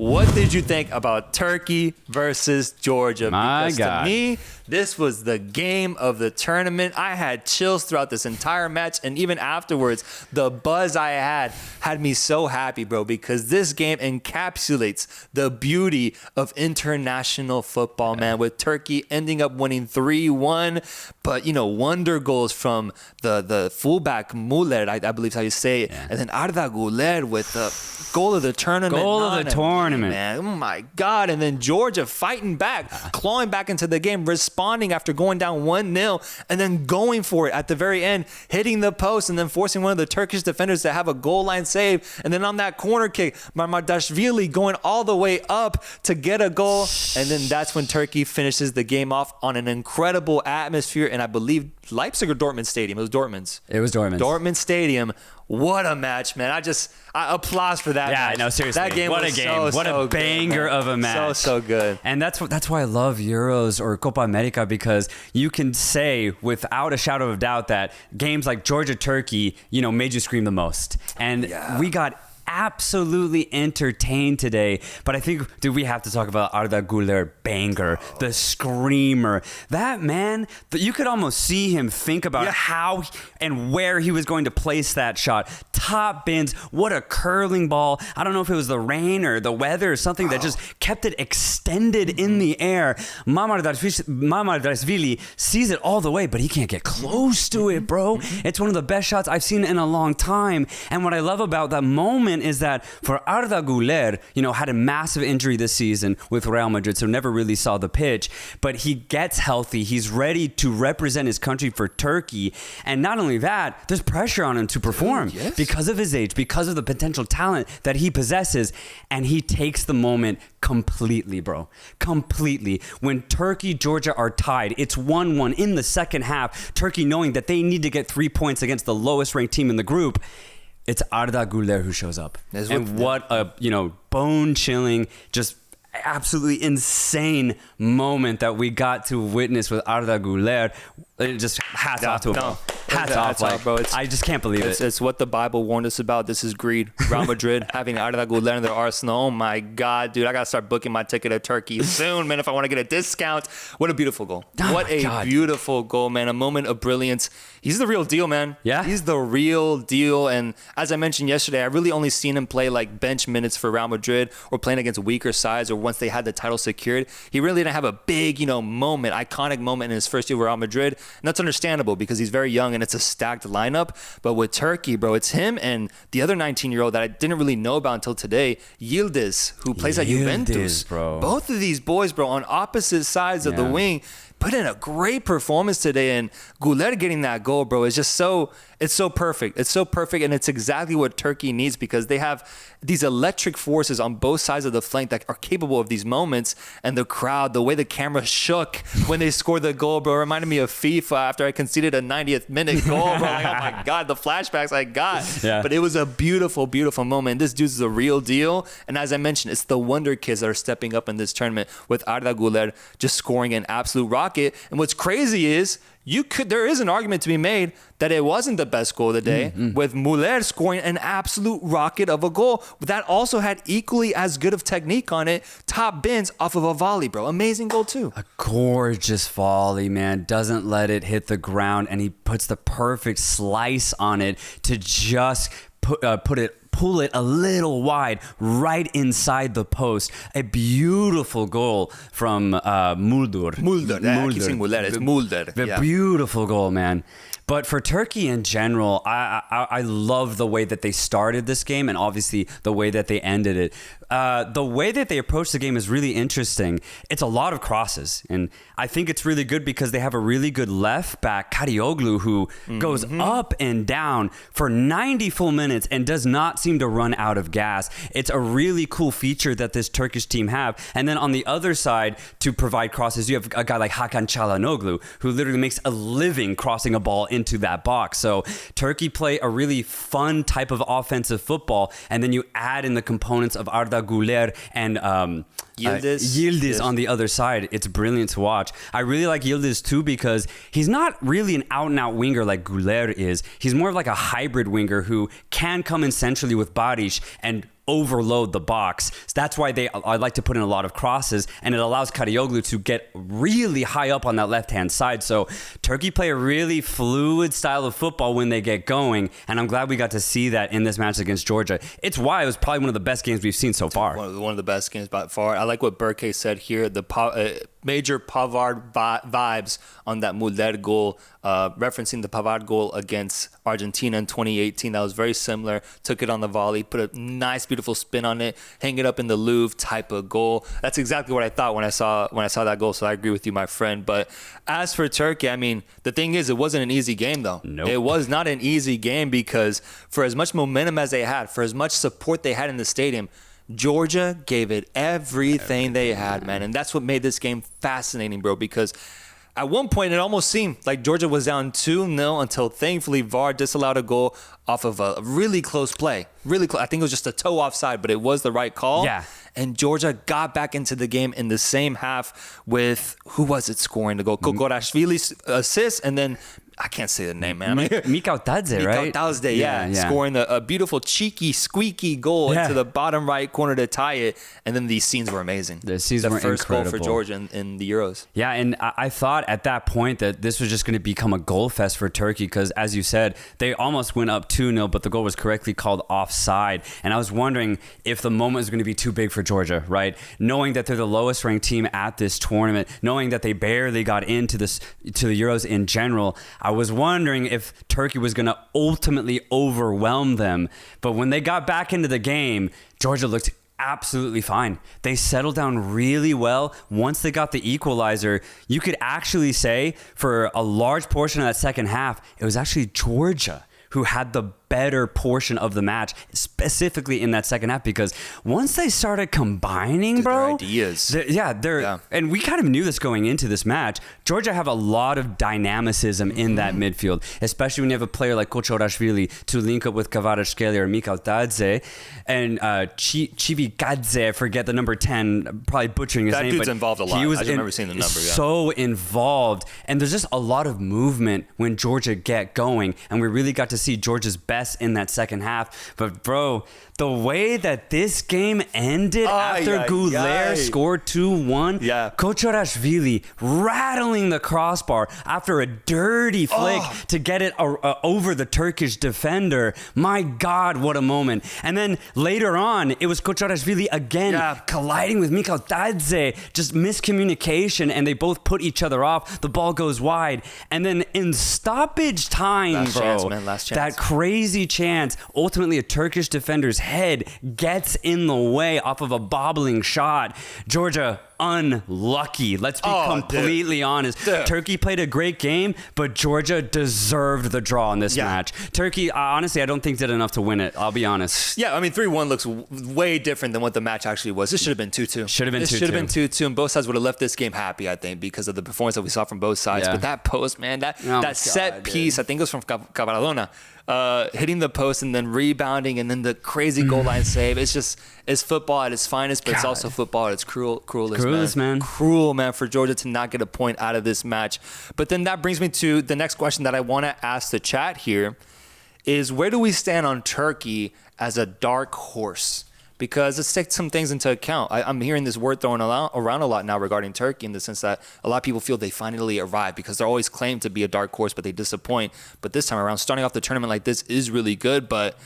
what did you think about Turkey versus Georgia? Because to me, this was the game of the tournament. I had chills throughout this entire match, and even afterwards, the buzz I had me so happy, bro, because this game encapsulates the beauty of international football, man, with Turkey ending up winning 3-1. But, wonder goals from the fullback Muller, I believe is how you say it, and then Arda Güler with the goal of the tournament. Man. Oh, my God. And then Georgia fighting back, clawing back into the game, responding after going down 1-0, and then going for it at the very end, hitting the post, and then forcing one of the Turkish defenders to have a goal line save. And then on that corner kick, Mamardashvili going all the way up to get a goal. And then that's when Turkey finishes the game off on an incredible atmosphere. And I believe Leipzig or Dortmund Stadium. It was Dortmund's. Dortmund Stadium. What a match, man. I applause for that match. No, seriously. That game what was a game. So, what so a banger good, of a match. So good. And that's why I love Euros or Copa America, because you can say without a shadow of doubt that games like Georgia-Turkey, made you scream the most. And we got absolutely entertained today. But I think, we have to talk about Arda Güler banger, the screamer. That man, you could almost see him think about how and where he was going to place that shot. Top bins, what a curling ball. I don't know if it was the rain or the weather or something that just kept it extended in the air. Mamardashvili sees it all the way, but he can't get close to it, bro. It's one of the best shots I've seen in a long time. And what I love about that moment is that for Arda Güler, had a massive injury this season with Real Madrid, so never really saw the pitch, but he gets healthy. He's ready to represent his country for Turkey. And not only that, there's pressure on him to perform because of his age, because of the potential talent that he possesses. And he takes the moment completely, bro. Completely. When Turkey, Georgia are tied, it's 1-1 in the second half. Turkey knowing that they need to get 3 points against the lowest ranked team in the group. It's Arda Güler who shows up. And what a, bone-chilling, just absolutely insane moment that we got to witness with Arda Güler. It just hats off to him. Hats off, bro. I just can't believe it. It's what the Bible warned us about. This is greed. Real Madrid having Arda Güler in their arsenal. Oh my God, dude! I gotta start booking my ticket to Turkey soon, man. If I want to get a discount. What a beautiful goal! What a beautiful goal, man. A moment of brilliance. He's the real deal, man. Yeah, he's the real deal. And as I mentioned yesterday, I really only seen him play like bench minutes for Real Madrid or playing against weaker sides or once they had the title secured. He really didn't have a big, moment, iconic moment in his first year with Real Madrid. And that's understandable because he's very young and it's a stacked lineup. But with Turkey, bro, it's him and the other 19-year-old that I didn't really know about until today, Yildiz, who plays at Juventus. Bro. Both of these boys, bro, on opposite sides of the wing, put in a great performance today. And Güler getting that goal, bro, is just it's so perfect. It's so perfect, and it's exactly what Turkey needs because they have these electric forces on both sides of the flank that are capable of these moments. And the crowd, the way the camera shook when they scored the goal, bro, reminded me of FIFA after I conceded a 90th minute goal, bro. Like, oh my God, the flashbacks I got. Yeah. But it was a beautiful, beautiful moment. This dude's a real deal. And as I mentioned, it's the wonder kids that are stepping up in this tournament with Arda Güler just scoring an absolute rocket. And what's crazy is there is an argument to be made that it wasn't the best goal of the day with Muller scoring an absolute rocket of a goal that also had equally as good of technique on it. Top bins off of a volley, bro. Amazing goal too. A gorgeous volley, man. Doesn't let it hit the ground, and he puts the perfect slice on it to just pull it a little wide right inside the post. A beautiful goal from Mulder. I keep saying Muller. It's Mulder. The beautiful goal, man. But for Turkey in general, I love the way that they started this game and obviously the way that they ended it. The way that they approach the game is really interesting. It's a lot of crosses, and I think it's really good because they have a really good left back, Karagioglu, who goes up and down for 90 full minutes and does not seem to run out of gas. It's a really cool feature that this Turkish team have. And then on the other side, to provide crosses, you have a guy like Hakan Çalhanoğlu, who literally makes a living crossing a ball into that box. So Turkey play a really fun type of offensive football, and then you add in the components of Arda Güler and Yildiz on the other side. It's brilliant to watch. I really like Yildiz too because he's not really an out-and-out winger like Güler is. He's more of like a hybrid winger who can come in centrally with Barish and overload the box. So that's why I like to put in a lot of crosses, and it allows Karagioglu to get really high up on that left-hand side. So Turkey play a really fluid style of football when they get going, and I'm glad we got to see that in this match against Georgia. It's why it was probably one of the best games we've seen so far. One of the best games by far. I like what Burke said here. The major Pavard vibes on that Muller goal, referencing the Pavard goal against Argentina in 2018. That was very similar. Took it on the volley, put a nice, beautiful spin on it, hang it up in the Louvre type of goal. That's exactly what I thought when I saw that goal. So I agree with you, my friend. But as for Turkey, I mean, the thing is, it wasn't an easy game, though. Nope. It was not an easy game because for as much momentum as they had, for as much support they had in the stadium, Georgia gave it everything they had, man. And that's what made this game fascinating, bro, because at one point it almost seemed like Georgia was down 2-0 until thankfully VAR disallowed a goal off of a really close play. Really close. I think it was just a toe offside, but it was the right call. Yeah. And Georgia got back into the game in the same half with, who was it scoring the goal? Kokorashvili's assist, and then I can't say the name, man. Mikau Tadze, right? Mikau Tadze, yeah. Scoring a beautiful, cheeky, squeaky goal into the bottom right corner to tie it. And then these scenes were amazing. The scenes were first incredible. goal for Georgia in the Euros. Yeah, and I thought at that point that this was just going to become a goal fest for Turkey because, as you said, they almost went up 2-0, but the goal was correctly called offside. And I was wondering if the moment was going to be too big for Georgia, right? Knowing that they're the lowest ranked team at this tournament, knowing that they barely got into the Euros in general, I was wondering if Turkey was going to ultimately overwhelm them. But when they got back into the game, Georgia looked absolutely fine. They settled down really well. Once they got the equalizer, you could actually say for a large portion of that second half, it was actually Georgia who had the better portion of the match, specifically in that second half, because once they started combining, bro, their ideas. And we kind of knew this going into this match. Georgia have a lot of dynamicism in that midfield, especially when you have a player like Kochorashvili to link up with Kvaratskhelia or Mikau Tadze and Chivikadze, I forget the number 10, probably butchering his name. That dude's involved a lot. I remember seeing the number. So involved, and there's just a lot of movement when Georgia get going, and we really got to see Georgia's best in that second half. But bro, the way that this game ended after Goulet scored 2-1, Kochorashvili rattling the crossbar after a dirty flick to get it over the Turkish defender. My God, what a moment. And then later on, it was Kochorashvili again colliding with Mikau Tadze. Just miscommunication, and they both put each other off. The ball goes wide. And then in stoppage time, last chance. That crazy chance, ultimately a Turkish defender's head gets in the way off of a bobbling shot. Georgia unlucky. Let's be completely honest. Turkey played a great game, but Georgia deserved the draw in this match. Turkey, honestly, I don't think did enough to win it. I'll be honest. Yeah, I mean, 3-1 looks way different than what the match actually was. This should have been 2-2. Should have been 2-2. Should have been 2-2, and both sides would have left this game happy, I think, because of the performance that we saw from both sides. But that post, man, that set piece, I think it was from Cavaradona, hitting the post and then rebounding and then the crazy goal line save. It's football at its finest, but it's also football at its cruelest, man. Cruel, man, for Georgia to not get a point out of this match. But then that brings me to the next question that I want to ask the chat here is, where do we stand on Turkey as a dark horse? Because let's take some things into account. I'm hearing this word thrown around a lot now regarding Turkey, in the sense that a lot of people feel they finally arrived, because they're always claimed to be a dark horse, but they disappoint. But this time around, starting off the tournament like this is really good, but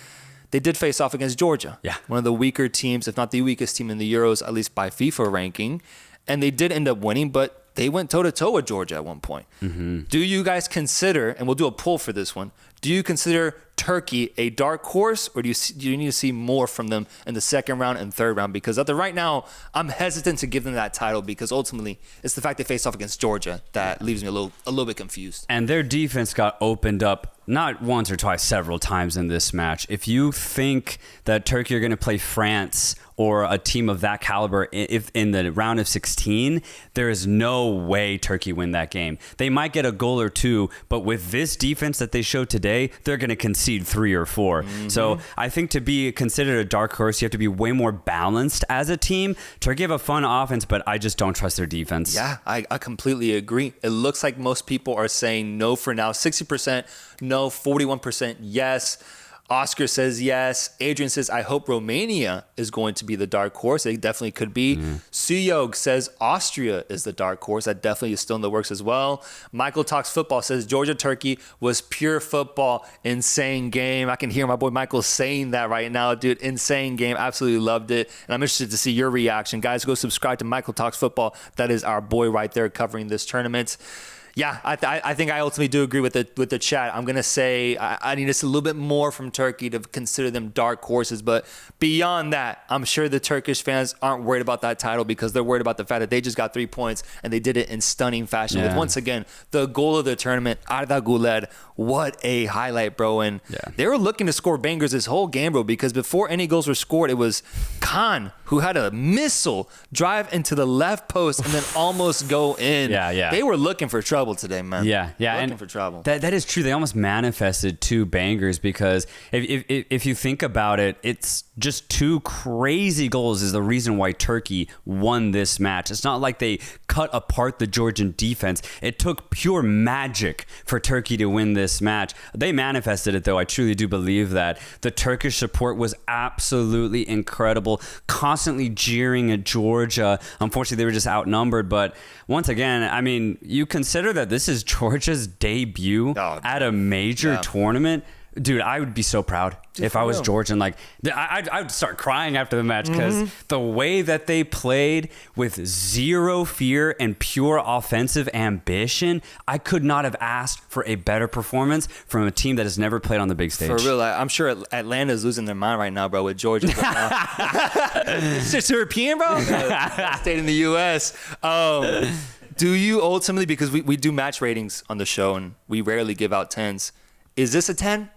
they did face off against Georgia. Yeah. One of the weaker teams, if not the weakest team in the Euros, at least by FIFA ranking. And they did end up winning, but they went toe-to-toe with Georgia at one point. Mm-hmm. Do you guys consider, and we'll do a poll for this one, do you consider Turkey a dark horse, or do you need to see more from them in the second round and third round? Because right now, I'm hesitant to give them that title, because ultimately it's the fact they faced off against Georgia that leaves me a little bit confused. And their defense got opened up not once or twice, several times in this match. If you think that Turkey are going to play France or a team of that caliber if in the round of 16, there is no way Turkey win that game. They might get a goal or two, but with this defense that they showed today, they're going to concede 3 or 4. Mm-hmm. So I think to be considered a dark horse, you have to be way more balanced as a team. Turkey have a fun offense, but I just don't trust their defense. Yeah, I completely agree. It looks like most people are saying no for now. 60% no, 41% yes. Oscar says yes. Adrian says, I hope Romania is going to be the dark horse. It definitely could be. Suyog says Austria is the dark horse. That definitely is still in the works as well. Michael Talks Football says Georgia-Turkey was pure football. Insane game. I can hear my boy Michael saying that right now, dude. Insane game. Absolutely loved it. And I'm interested to see your reaction. Guys, go subscribe to Michael Talks Football. That is our boy right there covering this tournament. Yeah, I think I ultimately do agree with the chat. I'm gonna say I need just a little bit more from Turkey to consider them dark horses. But beyond that, I'm sure the Turkish fans aren't worried about that title because they're worried about the fact that they just got 3 points and they did it in stunning fashion. With once again the goal of the tournament, Arda Güler. What a highlight, bro! And they were looking to score bangers this whole game, bro. Because before any goals were scored, it was Khan who had a missile drive into the left post and then almost go in. They were looking for trouble today, man. Looking for trouble. That is true. They almost manifested 2 bangers because if you think about it, it's just 2 crazy goals is the reason why Turkey won this match. It's not like they cut apart the Georgian defense. It took pure magic for Turkey to win this match. They manifested it, though. I truly do believe that. The Turkish support was absolutely incredible, constantly jeering at Georgia. Unfortunately, they were just outnumbered. But once again, I mean, you consider that this is Georgia's debut at a major tournament. Dude, I would be so proud if I was Georgian. Like, I would start crying after the match because the way that they played with zero fear and pure offensive ambition, I could not have asked for a better performance from a team that has never played on the big stage. For real, I'm sure Atlanta's losing their mind right now, bro, with Georgia. It's just European, bro. Stayed in the U.S. Do you ultimately, because we do match ratings on the show and we rarely give out 10s, is this a 10?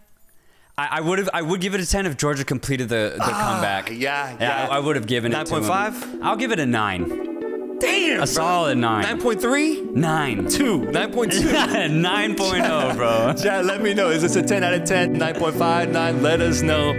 I would give it a 10 if Georgia completed the comeback. I would have given it 9.5? I'll give it a 9. Damn, a solid 9. 9.3? 9. 2. 9.2. 9.0, bro. Chat, let me know. Is this a 10 out of 10? 9.5? 9? Let us know.